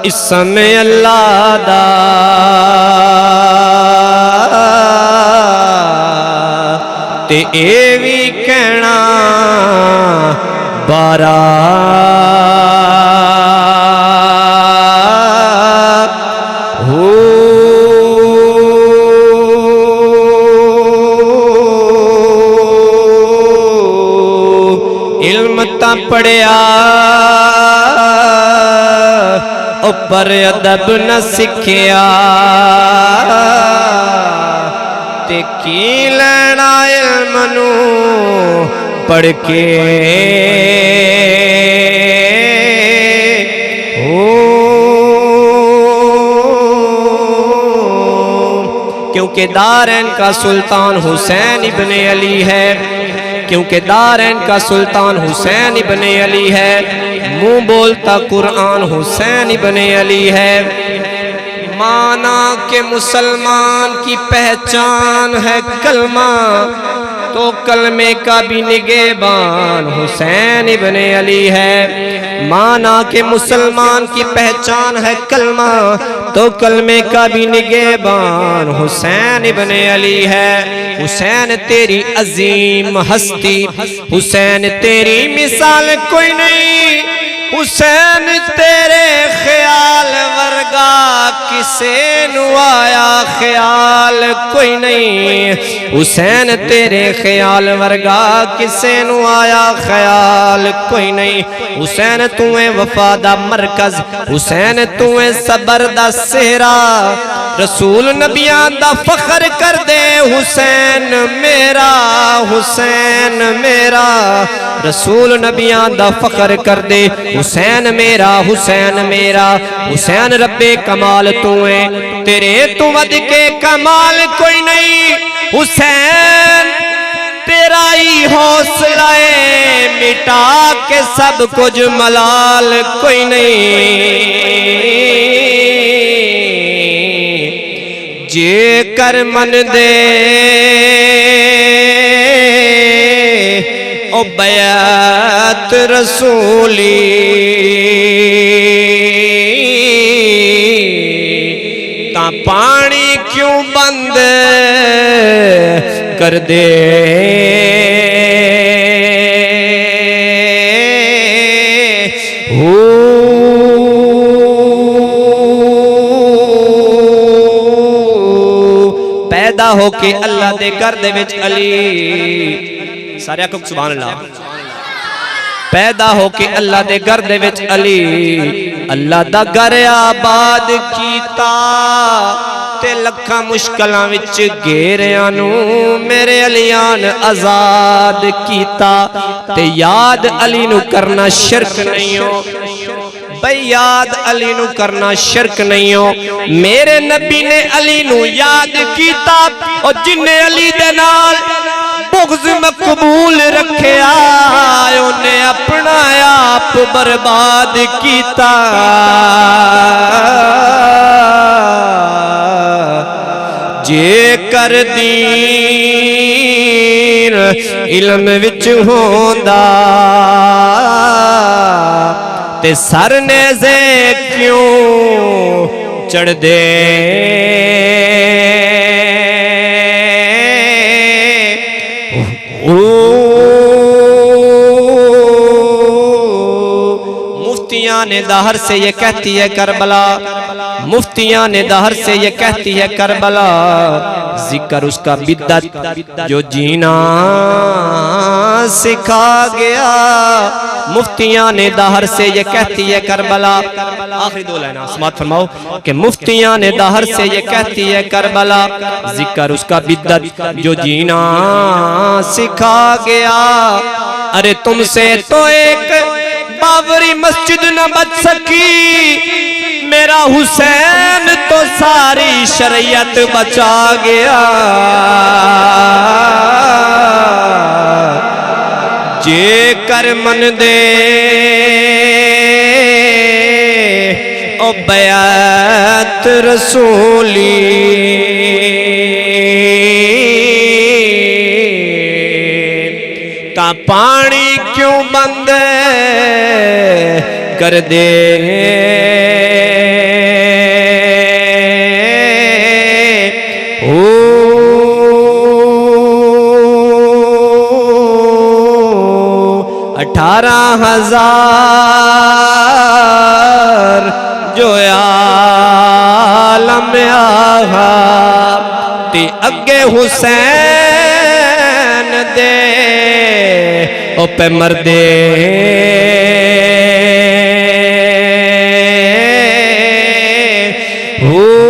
इसम अल्लाह दा ते ए भी कहना बाराक हो। इल्म ता पढ़िया पर अदब न सिखिया ते की लेना इल्म नू पढ़ के हो। क्योंकि दारैन का सुल्तान हुसैन इब्ने अली है, क्योंकि दारैन का सुल्तान हुसैन इब्ने अली है, मुंह बोलता कुरान हुसैन इब्ने अली है। माना के मुसलमान की पहचान है कलमा, तो कलमे का भी निगहबान हुसैन इब्ने अली है। माना के मुसलमान की पहचान है कलमा, तो कलमे का भी निगहबान हुसैन इब्ने अली है। हुसैन तेरी अजीम हस्ती, हुसैन तेरी मिसाल कोई नहीं, हुसैन तेरे ख्याल वर्गा किसे नु आया ख्याल कोई नहीं। हुसैन तेरे ख्याल वर्गा किसे नु आया ख्याल कोई नहीं। हुसैन तू है वफा दा मरकज, हुसैन तू है सबर दा सेहरा, रसूल नबियां दा फखर कर दे हुसैन मेरा, हुसैन मेरा रसूल नबियां दा फखर कर दे हुसैन मेरा, हुसैन मेरा। हुसैन रब्बे कमाल तू है, तेरे तू वध के कमाल कोई नहीं। हुसैन तेरा ही हौसला है, मिटा के सब कुछ मलाल कोई नहीं। जे कर मन दे ओ बैत रसूली, ता पानी क्यों बंद कर दे। पैदा होके अल्लाह दे घर दे विच अली, सारे आखो सुभान अल्लाह। पैदा होके अल्लाह दे घर दे विच अली, अल्लाह दा घर आबाद कीता ते लखां मुश्किलां विच घेरियां नू मेरे अलियान आजाद कीता। ते याद अली नू करना शिरक नहीं हो भाई, याद अली नू करना शिरक नहीं हो। मेरे नबी ने अली नू याद कीता, और जिन्ने अली दे नाल बुग़्ज़ मकबूल रखिया उन्हें अपना आप बर्बाद कीता। जे कर दीन इल्म विच होंदा, ते सर नेज़े क्यों चढ़ दे। मुफ्तियां ने दहर से ये कहती है करबला, मुफ्तियां ने दहर से ये कहती है करबला, जिक्र उसका बिद्दत जो जीना सिखा गया। मुफ्तियां ने दहर से ये कहती है करबला, आखिरी दो लाइन समात फरमाओ कि मुफ्तियां ने दहर से ये कहती है करबला, जिक्र उसका बिद्दत जो जीना सिखा गया। अरे तुमसे तो एक बाबरी मस्जिद न बच सकी, मेरा हुसैन तो सारी शरीयत बचा गया। जे कर मन दे ओ बैत रसूली, ता पानी क्यों बंद कर दे। 18,000 जो आलम आहा ते अगे हुसैन दे ओ पे मरदे हो